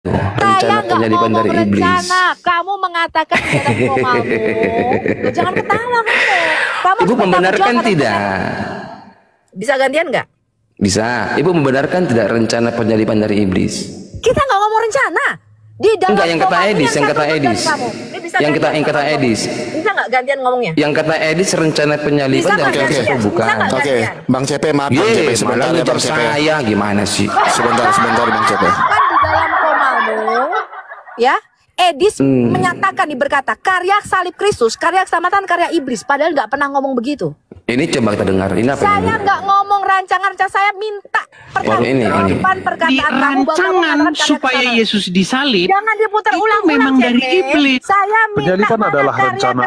Saya nggak ngomong rencana. Kamu mengatakan dalam komamu. Jangan ketawa kamu. Kamu Ibu membenarkan tidak? Bisa gantian nggak? Bisa. Ibu membenarkan tidak rencana penyaliban dari iblis? Kita nggak ngomong rencana. Di dalam enggak, yang kata Edis, yang kata Edis. Yang kata Edis. Bisa nggak gantian ngomongnya? Yang kata Edis rencana penyaliban dan bukan. Oke, Bang CP, maaf Bang CP, sebentar ya Bang CP. Saya gimana sih? Sebentar Bang CP. Kan di dalam komamu, ya, Edis menyatakan berkata karya salib Kristus, karya keselamatan, karya iblis. Padahal nggak pernah ngomong begitu. Ini coba kita dengar. Ini apa? Saya nggak ngomong rancangan, saya minta perkataan di rancangan supaya Yesus disalib. Jangan diputar ulang. Memang dari iblis. Saya minta penyaliban adalah rencana.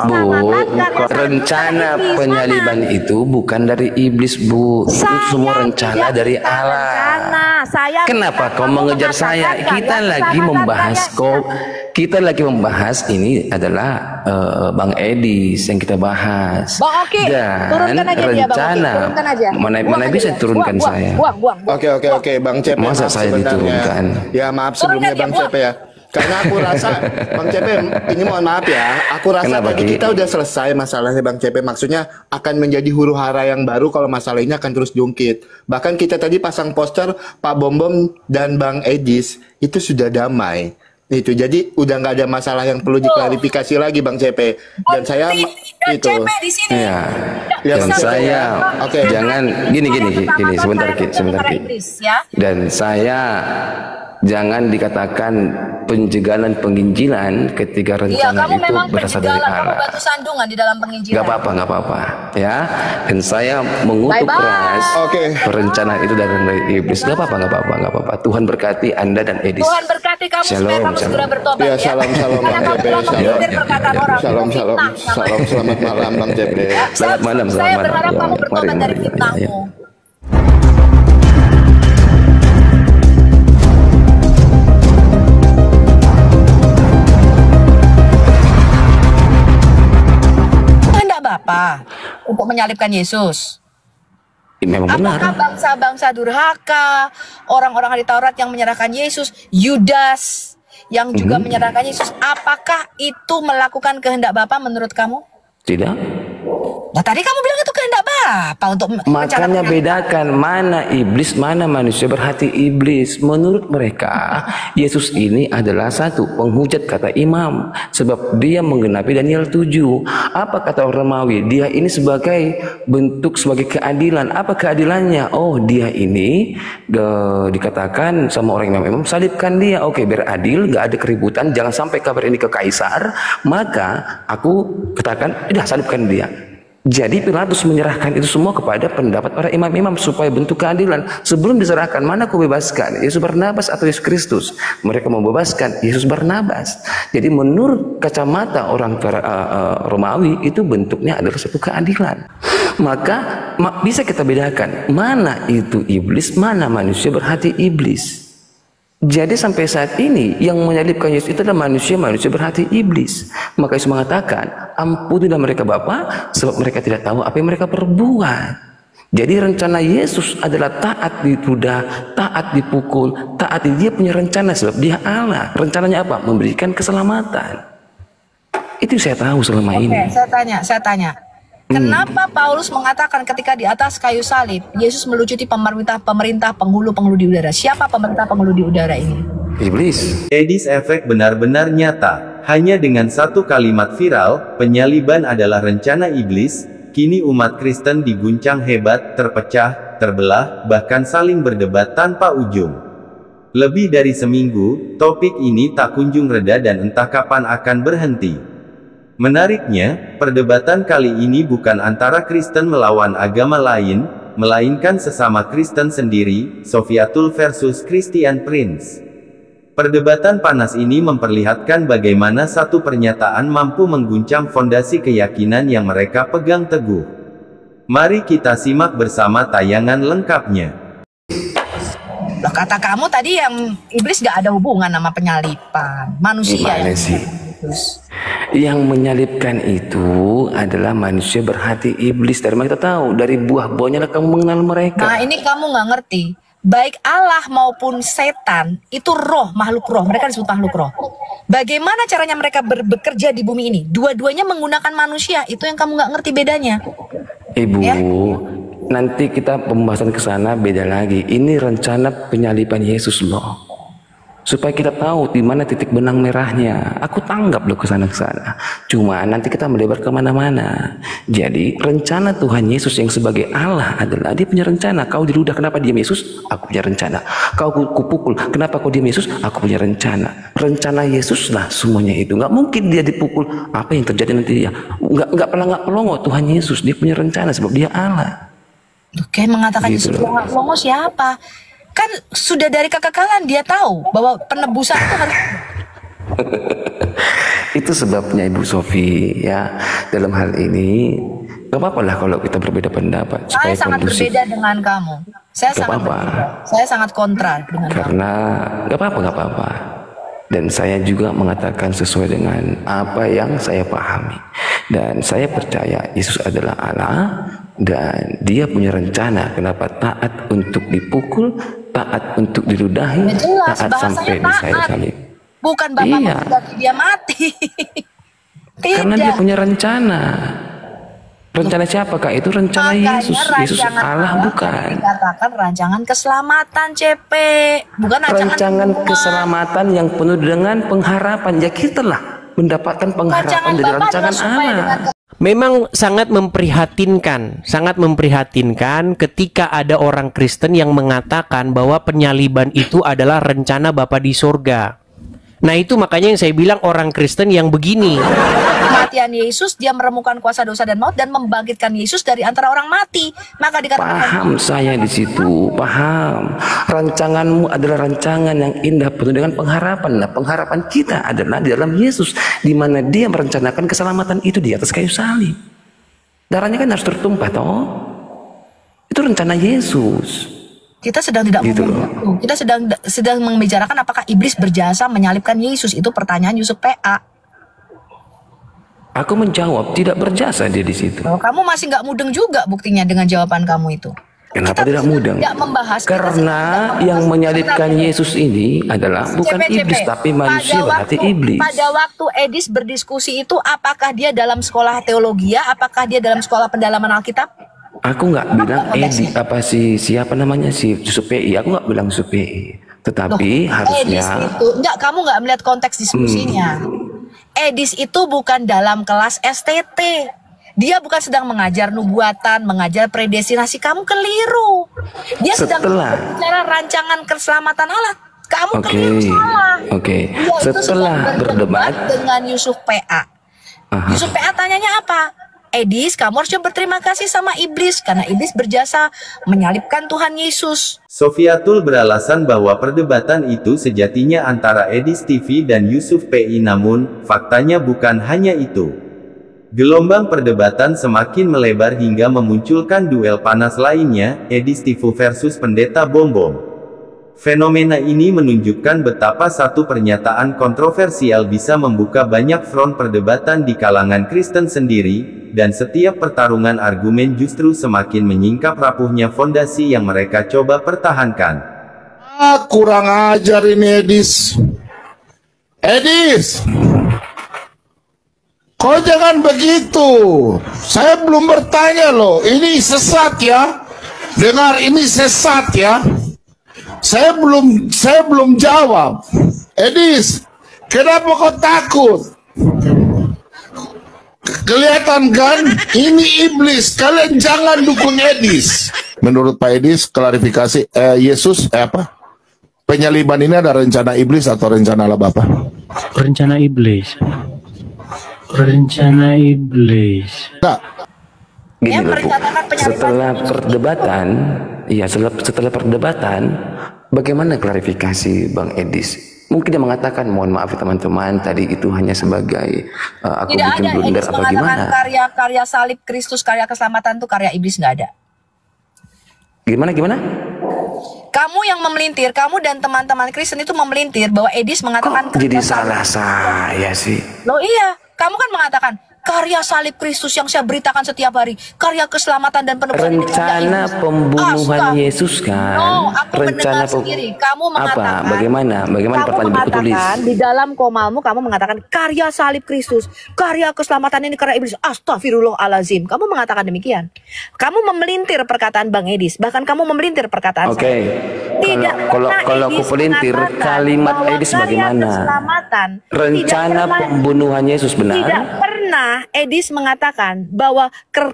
Rencana penyaliban itu bukan dari iblis, Bu. Itu semua rencana dari Allah. Kenapa kau mengejar saya? Kita lagi membahas ini adalah Bang Edis yang kita bahas. Dan rencana mana bisa turunkan saya? Oke, Bang CP. Masa saya diturunkan? Ya maaf sebelumnya Bang CP ya. Karena aku rasa Bang CP, ini mohon maaf ya. Aku rasa tadi kita udah selesai masalahnya Bang CP. Maksudnya akan menjadi huru hara yang baru kalau masalah ini akan terus jungkit. Bahkan kita tadi pasang poster Pak Bom dan Bang Edis itu sudah damai. Itu jadi udah nggak ada masalah yang perlu diklarifikasi lagi Bang CP. Dan saya itu ya. Dan saya jangan gini sebentar Ki. Dan saya jangan dikatakan penjegalan penginjilan ketika rencana itu berasal dari Allah. Batu sandungan di dalam penginjilan. Gak apa-apa ya. Dan saya mengutuk keras perencanaan itu dari iblis. Gak apa-apa. Tuhan berkati Anda dan Edis. Tuhan berkati kamu supaya kamu segera bertobat ya. Shalom selamat malam Bang CP. Selamat malam. Saya berharap kamu bertobat dari fitnahmu. Bapak untuk menyalibkan Yesus. Memang benar. Apakah bangsa-bangsa durhaka, orang-orang ahli Taurat yang menyerahkan Yesus, Yudas yang juga menyerahkan Yesus, apakah itu melakukan kehendak Bapa menurut kamu? Tidak. Nah, tadi kamu bilang itu kehendak Bapa untuk makanya bedakan mana iblis, mana manusia berhati iblis. Menurut mereka, Yesus ini adalah satu penghujat kata imam sebab dia menggenapi Daniel 7. Apa kata orang Romawi? Dia ini sebagai bentuk sebagai keadilan. Apa keadilannya? Oh, dia ini dikatakan sama orang imam, salibkan dia. Oke, biar adil, gak ada keributan, jangan sampai kabar ini ke kaisar. Maka aku katakan, udah salibkan dia. Jadi Pilatus menyerahkan itu semua kepada pendapat para imam-imam supaya bentuk keadilan. Sebelum diserahkan, mana aku bebaskan? Yesus Barnabas atau Yesus Kristus? Mereka membebaskan Yesus Barnabas. Jadi menurut kacamata orang Romawi itu bentuknya adalah satu keadilan. Maka bisa kita bedakan mana itu iblis, mana manusia berhati iblis. Jadi sampai saat ini yang menyalibkan Yesus itu adalah manusia berhati iblis. Maka Yesus mengatakan, ampunilah mereka Bapa, sebab mereka tidak tahu apa yang mereka perbuat. Jadi rencana Yesus adalah taat ditudah, taat dipukul, taat dia punya rencana sebab dia Allah. Rencananya apa? Memberikan keselamatan. Itu saya tahu selama ini. Saya tanya. Kenapa Paulus mengatakan ketika di atas kayu salib Yesus melucuti pemerintah penghulu di udara? Siapa pemerintah penghulu di udara ini? Iblis. Edis efek benar-benar nyata. Hanya dengan satu kalimat viral, penyaliban adalah rencana iblis. Kini umat Kristen diguncang hebat, terpecah, terbelah, bahkan saling berdebat tanpa ujung. Lebih dari seminggu, topik ini tak kunjung reda dan entah kapan akan berhenti. Menariknya, perdebatan kali ini bukan antara Kristen melawan agama lain, melainkan sesama Kristen sendiri, Sofiatul versus Christian Prince. Perdebatan panas ini memperlihatkan bagaimana satu pernyataan mampu mengguncang fondasi keyakinan yang mereka pegang teguh. Mari kita simak bersama tayangan lengkapnya. Loh, kata kamu tadi yang iblis gak ada hubungan sama penyaliban. Manusia yang Yang menyalibkan itu adalah manusia berhati iblis. Dari mana kita tahu? Dari buah-buahnya lah kamu mengenal mereka. Nah, ini kamu nggak ngerti. baik Allah maupun setan itu roh, makhluk roh. Mereka disebut makhluk roh. Bagaimana caranya mereka bekerja di bumi ini? Dua-duanya menggunakan manusia. Itu yang kamu nggak ngerti bedanya. Ibu, Ya. nanti kita pembahasan ke sana beda lagi. Ini rencana penyaliban Yesus loh. Supaya kita tahu di mana titik benang merahnya. Aku tanggap loh ke sana. Cuma nanti kita melebar kemana-mana. Jadi rencana Tuhan Yesus yang sebagai Allah adalah dia punya rencana. Kau diludah, kenapa diam Yesus? Aku punya rencana. Kau kupukul, kenapa kau diam Yesus? Aku punya rencana. Rencana Yesus lah semuanya itu. Nggak mungkin dia dipukul. Apa yang terjadi nanti ya? Nggak pelongo Tuhan Yesus. Dia punya rencana sebab dia Allah. Oke, mengatakan Gitu Yesus loh. pelongo siapa? Kan sudah dari kekekalan dia tahu bahwa penebusan itu harus. Itu sebabnya Ibu Sofi ya, dalam hal ini gak apa-apa lah kalau kita berbeda pendapat Saya supaya sangat kondusif. berbeda dengan kamu. Saya Gak sangat apa-apa. berbeda. Saya sangat kontra dengan kamu. Karena gak apa-apa. Dan saya juga mengatakan sesuai dengan apa yang saya pahami. Dan saya percaya Yesus adalah Allah dan dia punya rencana kenapa taat untuk dipukul, taat untuk diludahi, Ya jelas, taat sampai bahasanya di sayur taat. salib. Bukan Bapak Iya. menghendaki dia mati. Karena dia Tidak. punya rencana. Rencana siapakah itu? Rencana Makanya Yesus. Yesus rancangan Allah bukan. Dikatakan rancangan keselamatan, CP. Bukan Rancangan pembunuhan. keselamatan yang penuh dengan pengharapan. Ya kita lah mendapatkan pengharapan Rancangan dari Bapak rancangan adalah supaya Allah. dengan Memang sangat memprihatinkan ketika ada orang Kristen yang mengatakan bahwa penyaliban itu adalah rencana Bapa di surga. Nah itu makanya yang saya bilang orang Kristen yang begini. kematian Yesus, dia meremukan kuasa dosa dan maut dan membangkitkan Yesus dari antara orang mati. Maka dikatakan Paham saya di situ, paham. Rancanganmu adalah rancangan yang indah penuh dengan pengharapan. Nah, pengharapan kita adalah di dalam Yesus, di mana Dia merencanakan keselamatan itu di atas kayu salib. Darahnya kan harus tertumpah, toh. Itu rencana Yesus. kita sedang tidak Gitu ngomong itu. Kita sedang membicarakan apakah iblis berjasa menyalibkan Yesus. Itu pertanyaan Yusuf PA. Aku menjawab tidak berjasa dia di situ. Kalau kamu masih nggak mudeng juga buktinya dengan jawaban kamu itu. Kenapa Kita tidak sedang mudeng? tidak membahas. Kita Karena sedang tidak yang membahas. menyalibkan Sebentar, Yesus ini adalah bukan CP. iblis tapi manusia berarti iblis. Pada waktu Edis berdiskusi itu, apakah dia dalam sekolah teologi, apakah dia dalam sekolah pendalaman Alkitab? Aku nggak bilang konteksnya? apa siapa namanya si Yusuf PI. Aku nggak bilang Yusuf PI. Tetapi Edis harusnya itu, enggak, kamu nggak melihat konteks diskusinya. Edis itu bukan dalam kelas STT. Dia bukan sedang mengajar nubuatan, mengajar predestinasi. Kamu keliru. Dia sedang Setelah- bicara rancangan keselamatan Allah. Kamu Oke, keliru salah. oke. Dia itu Setelah sedang berdebat, dengan Yusuf PA. Aha. Yusuf PA tanyanya apa? Edis, kamu harusnya berterima kasih sama iblis karena iblis berjasa menyalibkan Tuhan Yesus. Sofiatul beralasan bahwa perdebatan itu sejatinya antara Edis TV dan Yusuf PI, namun faktanya bukan hanya itu. Gelombang perdebatan semakin melebar hingga memunculkan duel panas lainnya, Edis TV versus Pendeta Bom Bom. Fenomena ini menunjukkan betapa satu pernyataan kontroversial bisa membuka banyak front perdebatan di kalangan Kristen sendiri, dan setiap pertarungan argumen justru semakin menyingkap rapuhnya fondasi yang mereka coba pertahankan. Kurang ajar ini Edis. Edis, kau jangan begitu. Saya belum bertanya loh. Ini sesat ya. Dengar, ini sesat ya. Saya belum jawab. Edis, kenapa kau takut? Kelihatan kan? Ini iblis. Kalian jangan dukung Edis. Menurut Pak Edis, klarifikasi Yesus apa? Penyaliban ini ada rencana iblis atau rencana Allah Bapa? Rencana iblis. Rencana iblis. Nah, gini Yang loh, Bu. merencanakan penyaliban Setelah Yesus. perdebatan, iya setelah perdebatan, bagaimana klarifikasi Bang Edis? Mungkin dia mengatakan, mohon maaf ya teman-teman, tadi itu hanya sebagai aku Tidak bikin ada blunder Edis atau mengatakan gimana? karya-karya salib Kristus, karya keselamatan itu karya iblis, nggak ada. Gimana? Kamu yang memelintir, kamu dan teman-teman Kristen itu memelintir bahwa Edis mengatakan Kok jadi salah saya sih? Loh iya, kamu kan mengatakan karya salib Kristus yang saya beritakan setiap hari, karya keselamatan dan penebusan ini karya Rencana Iblis. pembunuhan Astaga. Yesus kan? No, aku mendengar Rencana sendiri. Kamu mengatakan, apa? Bagaimana? Bagaimana kamu pertanyaan berikut tulis? mengatakan di dalam komalmu, kamu mengatakan karya salib Kristus, karya keselamatan ini karya iblis. Astagfirullahalazim. Kamu mengatakan demikian. Kamu memelintir perkataan Bang Edis, bahkan kamu memelintir perkataan Oke. saya. Tidak Kalau pernah aku Edis pelintir mengatakan kalimat bahwa Edis karya bagaimana? keselamatan Rencana tidak pernah- pembunuhan Yesus tidak benar? pernah Edis mengatakan bahwa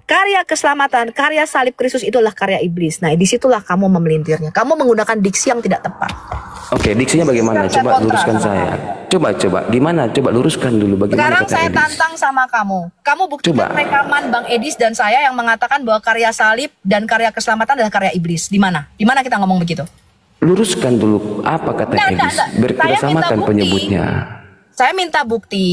karya keselamatan, karya salib Kristus itulah karya iblis. Nah, disitulah kamu memelintirnya. Kamu menggunakan diksi yang tidak tepat. Oke, diksinya bagaimana? Saya Coba kontra luruskan sama saya. Coba gimana? Coba luruskan dulu bagaimana Sekarang kata saya Edis. tantang sama kamu. Kamu buktikan Coba. rekaman Bang Edis dan saya yang mengatakan bahwa karya salib dan karya keselamatan adalah karya iblis. Di mana? Di mana kita ngomong begitu? Luruskan dulu apa kata Enggak, Edis. enggak. Biar kita Saya minta samakan bukti. penyebutnya. Saya minta bukti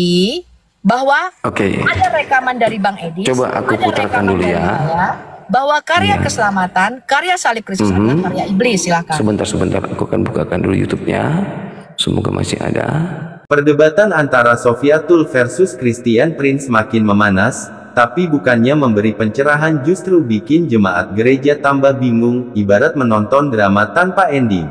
bahwa Oke. ada rekaman dari Bang Edis. Coba aku ada putarkan rekaman dulu dari ya. saya, bahwa karya Iya. keselamatan, karya salib Kristus adalah karya iblis. Silakan. Sebentar, aku akan bukakan dulu YouTube-nya. Semoga masih ada. Perdebatan antara Sofiatul versus Christian Prince makin memanas, tapi bukannya memberi pencerahan justru bikin jemaat gereja tambah bingung, ibarat menonton drama tanpa ending.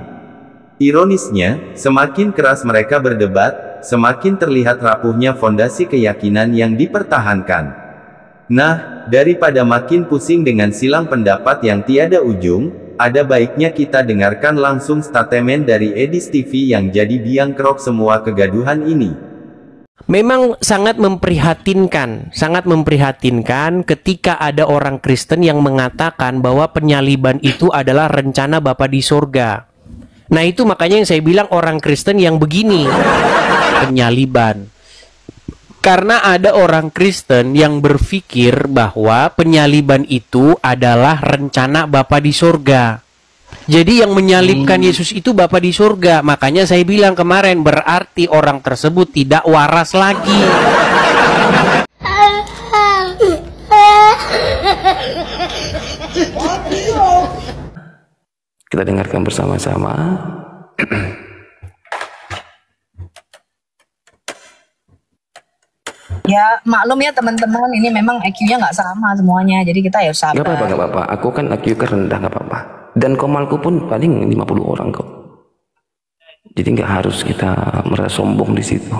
Ironisnya, semakin keras mereka berdebat, semakin terlihat rapuhnya fondasi keyakinan yang dipertahankan. Nah, daripada makin pusing dengan silang pendapat yang tiada ujung, ada baiknya kita dengarkan langsung statement dari Edis TV yang jadi biang kerok semua kegaduhan ini. Memang sangat memprihatinkan ketika ada orang Kristen yang mengatakan bahwa penyaliban itu adalah rencana Bapa di surga. Nah, itu makanya yang saya bilang orang Kristen yang begini, penyaliban. Karena ada orang Kristen yang berpikir bahwa penyaliban itu adalah rencana Bapa di surga. Jadi yang menyalibkan Yesus itu Bapa di surga. Makanya saya bilang kemarin, berarti orang tersebut tidak waras lagi. Kita dengarkan bersama-sama. Ya, maklum ya teman-teman, ini memang IQ-nya nggak sama semuanya. Jadi kita ya sabar. Gak apa-apa. Aku kan IQ rendah, gak apa-apa. Dan komalku pun paling 50 orang kok. Jadi nggak harus kita merasa sombong di situ.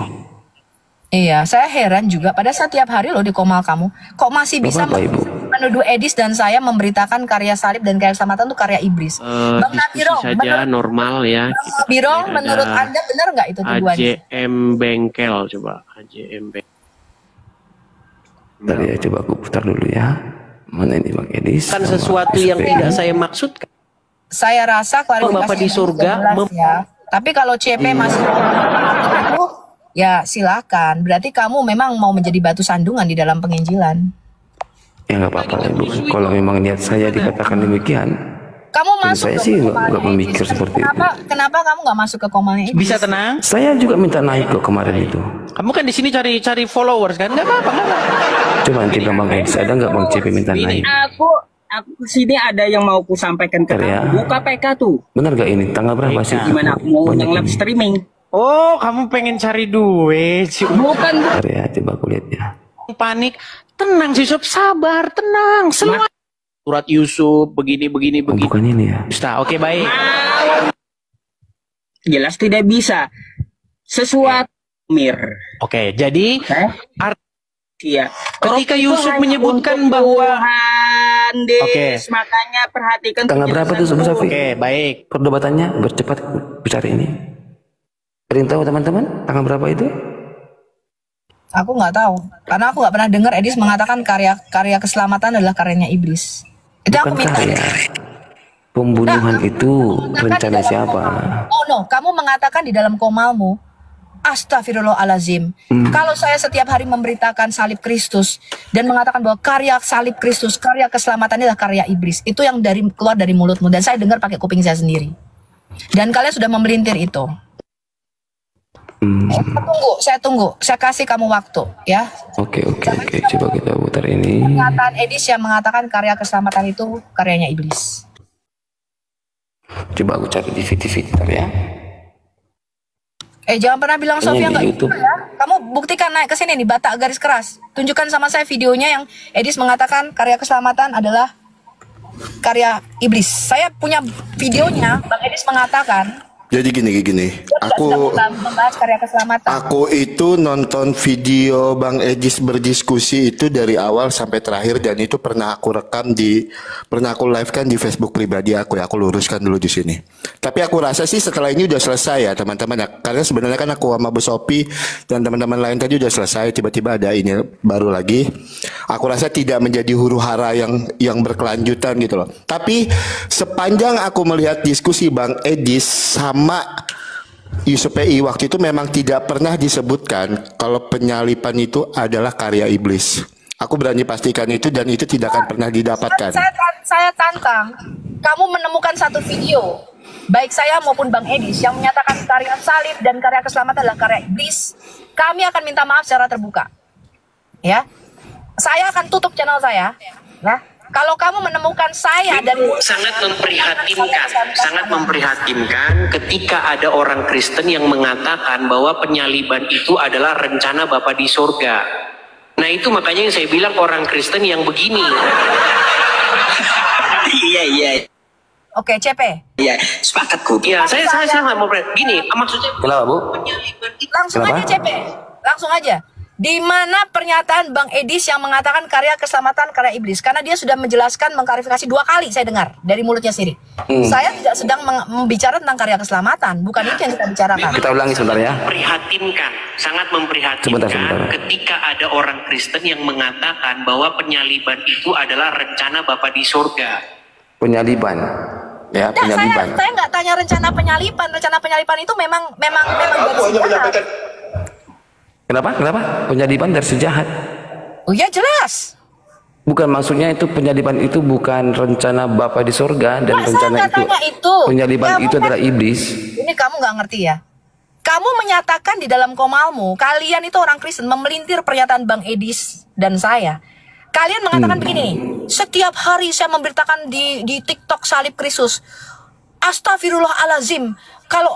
Iya, saya heran juga pada saat tiap hari loh di komal kamu, kok masih bisa Bapak, Ibu. menuduh Edis dan saya memberitakan karya salib dan karya keselamatan itu karya iblis. Bang Diskusi Nabirong, saja normal ya. Bang Nabirong, Ada menurut Anda benar nggak itu tuduhannya? AJM Bengkel, coba AJM Bengkel. Bentar ya, coba aku putar dulu ya. Mana ini Bang Edis? Kan sama sesuatu yang SPI. tidak saya maksudkan. Saya rasa klarifikasi Bapak di yang surga jelas ya. Tapi kalau CP masih itu, ya silakan. Berarti kamu memang mau menjadi batu sandungan di dalam penginjilan. Ya nggak apa-apa Ibu. Kalau memang niat saya dikatakan demikian, Kamu dan masuk saya ke sih komalnya nggak memikir Edis. seperti itu. Kenapa kamu nggak masuk ke komalnya Edis? Bisa tenang. Saya juga minta naik kok kemarin itu. Kamu kan di sini cari followers kan? Nggak apa-apa, nggak apa-apa. Coba nanti Bang Edis, ada nggak Bang CP minta naik? Aku sini ada yang mau ku sampaikan ke Bentar ya. kamu. Buka PK tuh. Benar gak ini? Tanggal berapa sih? Gimana aku mau Banyak yang live ini. streaming? Oh, kamu pengen cari duit sih. Bukan. Bentar ya, coba aku lihat ya. Panik. Tenang sih Sob, sabar, tenang. Semua surat Yusuf begini. Oh, bukan ini ya. Ustaz, oke baik. Jelas tidak bisa. Sesuatu mir. Oke, jadi Iya. ketika Roh itu Yusuf hanya menyebutkan untuk bahwa Tuhan, Des. Oke. Makanya perhatikan Tanggal berapa tuh penjelasan Safi? oke, baik. Perdebatannya bercepat bicara ini. Ada yang tahu teman-teman? Tanggal berapa itu? Aku nggak tahu, karena aku nggak pernah dengar Edis mengatakan karya keselamatan adalah karyanya iblis. Itu aku Bukan minta. karya. Pembunuhan itu rencana siapa? Oh no, kamu mengatakan di dalam komalmu, astagfirullahalazim. Kalau saya setiap hari memberitakan salib Kristus dan mengatakan bahwa karya salib Kristus, karya keselamatan adalah karya iblis, itu yang keluar dari mulutmu dan saya dengar pakai kuping saya sendiri. Dan kalian sudah memelintir itu. Saya tunggu, saya kasih kamu waktu, ya. Oke. Coba kita putar ini. Pernyataan Edis yang mengatakan karya keselamatan itu karyanya iblis. Coba aku cari di TV bentar ya. Jangan pernah bilang Sofia Hanya nggak di gitu YouTube. ya. Kamu buktikan naik ke sini nih, Batak garis keras. Tunjukkan sama saya videonya yang Edis mengatakan karya keselamatan adalah karya iblis. Saya punya videonya, Bang Edis mengatakan. Jadi gini, Dia aku sedang membahas karya keselamatan. Aku itu nonton video Bang Edis berdiskusi itu dari awal sampai terakhir, dan itu pernah aku live kan di Facebook pribadi aku ya. Aku luruskan dulu di sini. Tapi aku rasa sih setelah ini udah selesai ya teman-teman ya. Karena sebenarnya kan aku sama Bu Sopi dan teman-teman lain tadi udah selesai. Tiba-tiba ada ini baru lagi. Aku rasa tidak menjadi huru-hara yang berkelanjutan gitu loh. Tapi sepanjang aku melihat diskusi Bang Edis sama Yusuf PI waktu itu memang tidak pernah disebutkan kalau penyalipan itu adalah karya iblis. Aku berani pastikan itu, dan itu tidak akan pernah didapatkan. Saya tantang, kamu menemukan satu video, baik saya maupun Bang Edis, yang menyatakan karya salib dan karya keselamatan adalah karya iblis. Kami akan minta maaf secara terbuka. Ya, saya akan tutup channel saya. Nah, kalau kamu menemukan saya dan sangat memprihatinkan ketika ada orang Kristen yang mengatakan bahwa penyaliban itu adalah rencana Bapa di sorga. Nah itu makanya yang saya bilang orang Kristen yang begini. Iya. Oke, CP. Iya, sepakat ku. Ya, saya nggak mau gini. Maksudnya Kenapa, Bu? Langsung Kenapa? aja CP. Langsung aja. Di mana pernyataan Bang Edis yang mengatakan karya keselamatan karya iblis? Karena dia sudah menjelaskan, mengklarifikasi 2 kali saya dengar dari mulutnya sendiri. Saya tidak sedang membicara tentang karya keselamatan, bukan itu yang kita bicarakan. Kita ulangi sebentar ya. Sangat memprihatinkan Sebentar. ketika ada orang Kristen yang mengatakan bahwa penyaliban itu adalah rencana Bapa di sorga. Penyaliban. Ya, Nah, penyaliban. saya nggak tanya rencana penyalipan. Rencana penyalipan itu memang garis jahat. Kenapa? Penyaliban dari sejahat. Oh ya jelas. Bukan, maksudnya itu penyaliban itu bukan rencana Bapa di sorga, dan Saya rencana nggak tanya itu. penyaliban Kamu itu kan- adalah iblis. Ini kamu nggak ngerti ya. Kamu menyatakan di dalam komalmu, kalian itu orang Kristen memelintir pernyataan Bang Edis dan saya. Kalian mengatakan begini, setiap hari saya memberitakan di TikTok salib Kristus. Astagfirullahalazim. Kalau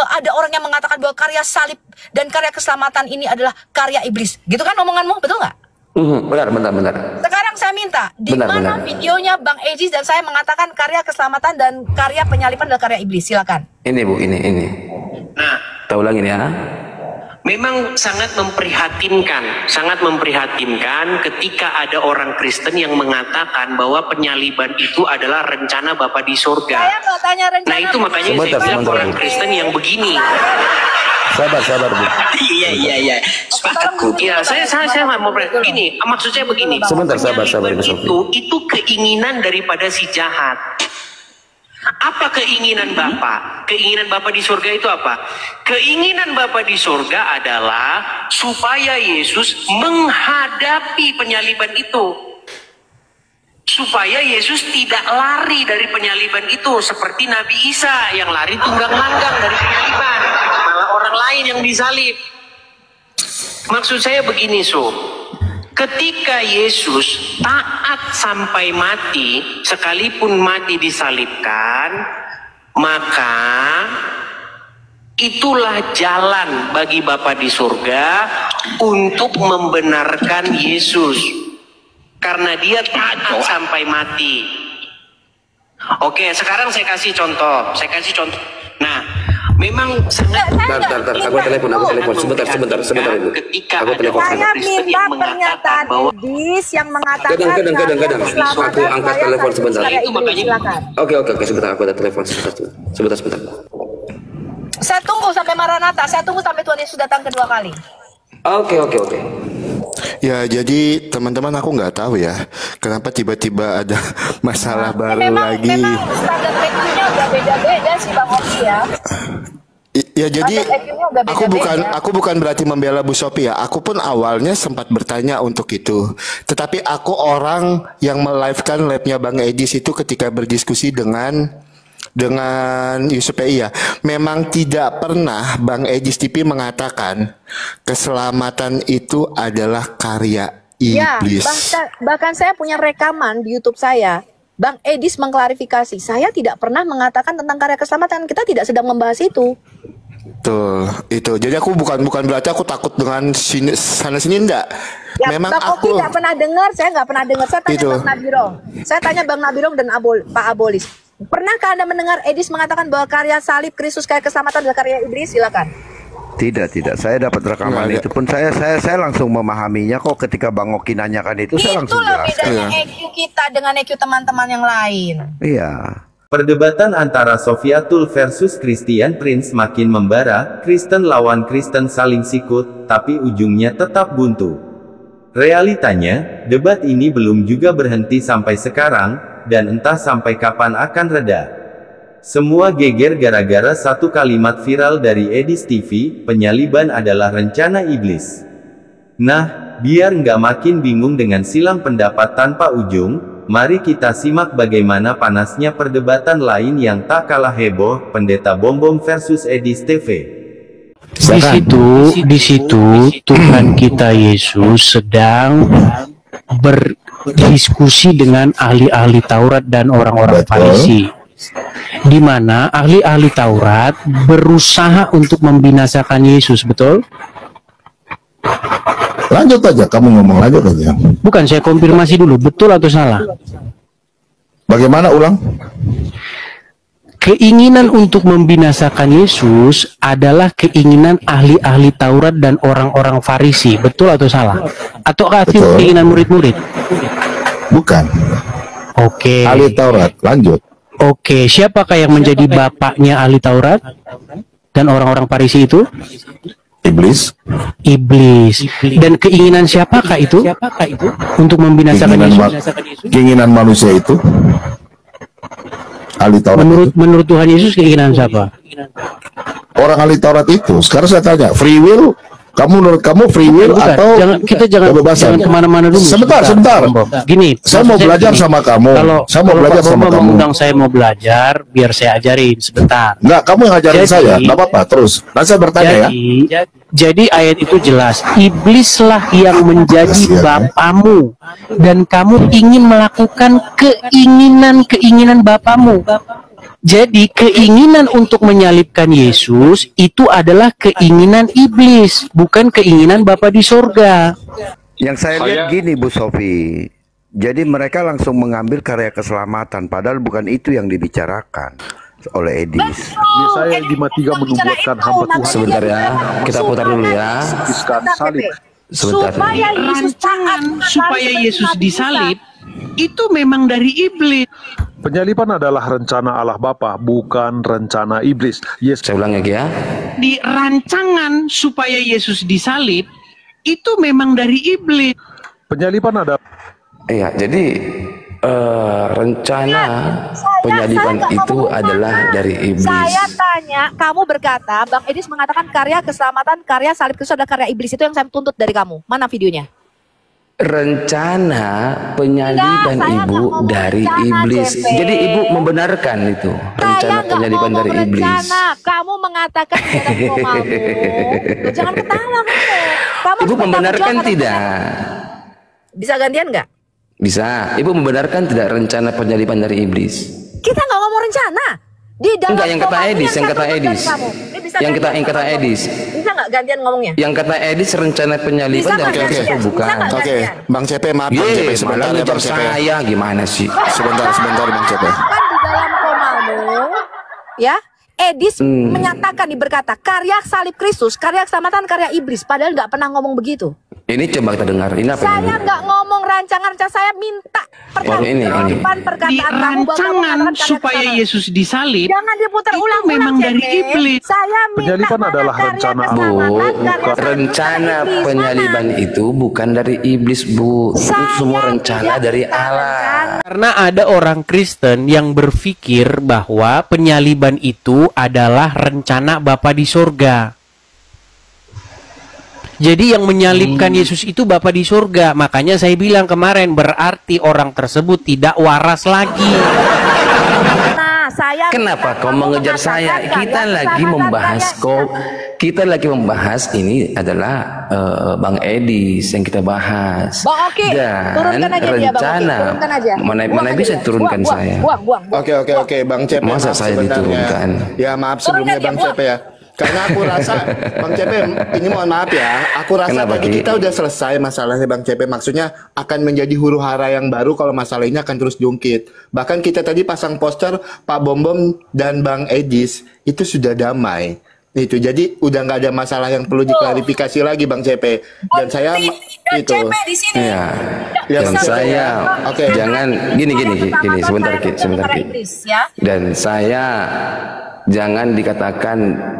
ada orang yang mengatakan bahwa karya salib dan karya keselamatan ini adalah karya iblis, gitu kan omonganmu, betul nggak? Benar. Sekarang saya minta, di Benar. mana videonya Bang Edis dan saya mengatakan karya keselamatan dan karya penyalipan adalah karya iblis? Silakan. Ini Bu, ini. Nah, Kita ulangin ya. memang sangat memprihatinkan ketika ada orang Kristen yang mengatakan bahwa penyaliban itu adalah rencana Bapa di sorga. Saya nggak tanya rencana. Nah itu makanya yang saya bilang orang Kristen yang begini. Sabar Bu. Iya. Sepakat ku. Ya, saya nggak mau begini. Maksud saya begini. Sebentar, sabar, Penyaliban Ibu Sofi. itu keinginan daripada si jahat. Apa keinginan Bapa? Keinginan Bapa di surga itu apa? Keinginan Bapa di surga adalah supaya Yesus menghadapi penyaliban itu. Supaya Yesus tidak lari dari penyaliban itu seperti Nabi Isa yang lari tunggang-langgang dari penyaliban. Malah orang lain yang disalib. Maksud saya begini, ketika Yesus taat sampai mati, sekalipun mati disalibkan, maka itulah jalan bagi Bapa di surga untuk membenarkan Yesus. Karena dia taat sampai mati. Oke, sekarang saya kasih contoh. Nah, memang sangat... Bentar, aku telepon. Sebentar Ibu. Ketika Aku ada telepon. orang Saya Kristen minta yang mengatakan pernyataan bahwa Edis yang mengatakan Kadang. karya keselamatan Aku angkat karya telepon salib sebentar. karya Itu iblis. makanya- Silakan. Oke, sebentar, aku ada telepon sebentar. Saya tunggu sampai Maranatha. Saya tunggu sampai Tuhan Yesus datang kedua kali. Oke. Ya, jadi teman-teman, aku nggak tahu ya kenapa tiba-tiba ada masalah baru memang lagi. standar EQ-nya udah beda-beda sih Bang Oki ya. Ya, jadi Standar EQ-nya udah beda-beda. aku bukan berarti membela Bu Sophie ya. Aku pun awalnya sempat bertanya untuk itu. Tetapi aku orang yang melive-kan live-nya Bang Edis itu ketika berdiskusi dengan Yusuf PI ya. Memang tidak pernah Bang Edis TV mengatakan keselamatan itu adalah karya Ya, iblis. bahkan saya punya rekaman di YouTube saya. Bang Edis mengklarifikasi, saya tidak pernah mengatakan tentang karya keselamatan. Kita tidak sedang membahas itu. Tuh, itu. Jadi aku bukan berarti aku takut dengan sana sini enggak. Ya, Memang Bang Oki aku nggak pernah dengar, saya nggak pernah dengar. Saya tanya Itu. Bang Nabirong. Saya tanya Bang Nabirong dan Pak Abolis. Pernahkah Anda mendengar Edis mengatakan bahwa karya salib Kristus kayak keselamatan adalah karya iblis? Silakan. Tidak. Saya dapat rekaman Nggak ada. itu pun saya langsung memahaminya kok ketika Bang Oki nanyakan itu saya langsung Itulah jelaskan. bedanya EQ kita dengan EQ teman-teman yang lain. Iya. Perdebatan antara Sofiatul versus Christian Prince makin membara, Kristen lawan Kristen saling sikut, tapi ujungnya tetap buntu. Realitanya, debat ini belum juga berhenti sampai sekarang, dan entah sampai kapan akan reda. Semua geger gara-gara satu kalimat viral dari Edis TV, penyaliban adalah rencana iblis. Nah, biar nggak makin bingung dengan silang pendapat tanpa ujung, mari kita simak bagaimana panasnya perdebatan lain yang tak kalah heboh, Pendeta Bom versus Edis TV. Di situ Tuhan kita Yesus sedang berdiskusi dengan ahli-ahli Taurat dan orang-orang Farisi, di mana ahli-ahli Taurat berusaha untuk membinasakan Yesus, betul? Lanjut aja, kamu ngomong lanjut aja. Bukan, saya konfirmasi dulu, betul atau salah? Bagaimana ulang? Keinginan untuk membinasakan Yesus adalah keinginan ahli-ahli Taurat dan orang-orang Farisi, betul atau salah? Atau keinginan murid-murid? Bukan. Oke. Ahli Taurat, lanjut. Oke, siapakah yang menjadi bapaknya ahli Taurat dan orang-orang Farisi itu? Iblis. Iblis. Dan keinginan siapakah itu? Untuk membinasakan Yesus? Keinginan manusia itu. Ahli Taurat. Menurut Tuhan Yesus keinginan siapa? Orang ahli Taurat itu. Sekarang saya tanya, free will? Menurut kamu free will Bukan, atau kita jangan kemana-mana dulu. Sebentar. Gini, saya mau belajar sama kamu. Saya mau belajar sama kamu. Undang saya mau belajar, biar saya ajarin sebentar. Enggak, kamu yang ngajarin saya. Enggak apa-apa, terus. Nanti saya bertanya ya. Jadi ayat itu jelas, iblislah yang menjadi bapamu dan kamu ingin melakukan keinginan bapamu. Jadi keinginan untuk menyalibkan Yesus itu adalah keinginan iblis, bukan keinginan Bapa di sorga. Yang saya lihat gini Bu Sofi, jadi mereka langsung mengambil karya keselamatan, padahal bukan itu yang dibicarakan oleh Edis. Yesaya 53 menubuatkan hamba Tuhan. Sebentar ya, kita putar dulu ya. Sebentar. Supaya Yesus disalib itu memang dari iblis. Penyaliban adalah rencana Allah Bapa, bukan rencana iblis. Saya ulang lagi ya. Di rancangan supaya Yesus disalib itu memang dari iblis. Penyaliban adalah Iya, jadi rencana penyaliban itu adalah dari iblis. Saya tanya, kamu berkata, Bang Edis mengatakan karya keselamatan, karya salib Kristus adalah karya iblis. Itu yang saya tuntut dari kamu. Mana videonya? Rencana penyaliban ibu dari iblis. Jadi ibu membenarkan itu rencana penyaliban dari iblis. Kamu mengatakan jangan ketawa kamu. Ibu membenarkan tidak? Bisa gantian nggak? Bisa. Ibu membenarkan tidak rencana penyaliban dari iblis? Kita nggak ngomong rencana. Di dalam enggak, yang kata Edis, yang kata Edis. Yang kata Edis. Bisa nggak gantian ngomongnya? Yang kata Edis rencana penyaliban dari iblis itu bukan. Oke, Bang CP maaf Bang CP sebentar ya Bang CP. Saya gimana sih? Sebentar Bang CP. Kan di dalam komamu, ya, Edis menyatakan berkata karya salib Kristus, karya keselamatan, karya iblis. Padahal nggak pernah ngomong begitu. Ini coba kita dengar. Ini apa saya nggak ngomong rancangan, saya minta perkataan kamu rancangan supaya Yesus disalib. Jangan diputar ulang memang dari iblis. Saya minta penyaliban adalah rencana rencana penyaliban itu bukan dari iblis, Bu. Itu semua rencana dari Allah. Karena ada orang Kristen yang berpikir bahwa penyaliban itu adalah rencana Bapa di sorga. Jadi yang menyalibkan Yesus itu Bapa di surga. Makanya saya bilang kemarin, berarti orang tersebut tidak waras lagi. Kenapa kau mengejar saya? Kita lagi membahas ini adalah Bang Edis yang kita bahas. Bang, oke. Turunkan aja rencana dia, Bang, mana bisa turunkan saya? Oke Bang CP. Masa saya diturunkan? Ya maaf sebelumnya Bang CP ya. Karena aku rasa Bang CP, ini mohon maaf ya, aku rasa Kenapa, tadi Ki? kita udah selesai masalahnya Bang CP. Maksudnya akan menjadi huru hara yang baru kalau masalah ini akan terus jungkit. Bahkan kita tadi pasang poster Pak Bom Bom dan Bang Edis itu sudah damai. Itu jadi udah nggak ada masalah yang perlu diklarifikasi lagi Bang CP. Dan saya Dan itu. CP di sini. Iya. Ya, Dan Bang CP. saya Oke. jangan gini sebentar Ki, sebentar Ki. Ya. Dan saya jangan dikatakan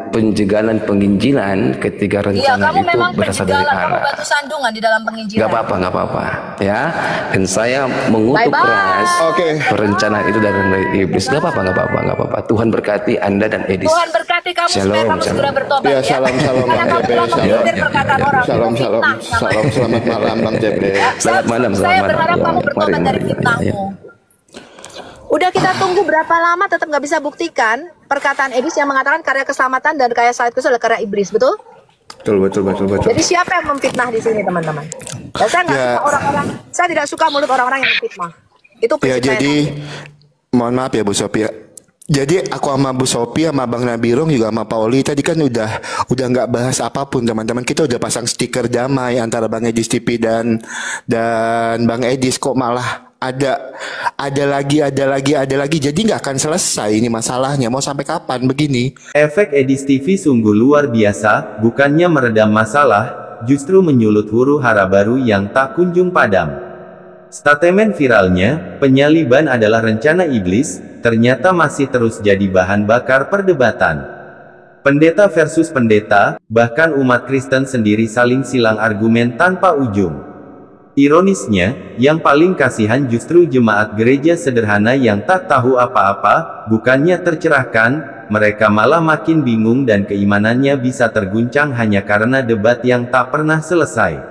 penjegalan penginjilan ketika Iya, rencana kamu itu memang berasal dari penjegalan, kamu Allah. batu sandungan di dalam penginjilan. Gak apa-apa, ya. Dan saya mengutuk Bye-bye. keras Oke. perencanaan itu dari iblis. Gak apa-apa. Tuhan berkati Anda dan Edis. Tuhan berkati kamu supaya Shalom, kamu shalom. segera bertobat Ya, ya. salam Karena Bang kamu CP. telah Salam. mengikuti perkataan orang. Salam, Fitnah kamu. selamat malam Bang CP. Selamat malam, Saya selamat malam. berharap Ya, kamu bertobat mari, dari mari, fitnahmu. ya. Udah kita tunggu berapa lama tetap nggak bisa buktikan perkataan Edis yang mengatakan karya keselamatan dan karya salib itu adalah karya iblis, betul? Betul. Jadi siapa yang memfitnah di sini teman-teman? Dan saya nggak Ya. suka orang-orang, saya tidak suka mulut orang-orang yang memfitnah. Itu Ya prinsip saya. jadi mohon maaf ya Bu Sophia. Jadi aku sama Bu Sophia sama Bang Nabirong juga sama Pauli tadi kan udah nggak bahas apapun teman-teman. Kita udah pasang stiker damai antara Bang Edis TV dan Bang Edis, kok malah ada lagi jadi nggak akan selesai ini masalahnya. Mau sampai kapan begini? Efek Edis TV sungguh luar biasa, bukannya meredam masalah, justru menyulut huru hara baru yang tak kunjung padam. Statement viralnya, penyaliban adalah rencana iblis, ternyata masih terus jadi bahan bakar perdebatan. Pendeta versus pendeta, bahkan umat Kristen sendiri saling silang argumen tanpa ujung. Ironisnya, yang paling kasihan justru jemaat gereja sederhana yang tak tahu apa-apa, bukannya tercerahkan, mereka malah makin bingung dan keimanannya bisa terguncang hanya karena debat yang tak pernah selesai.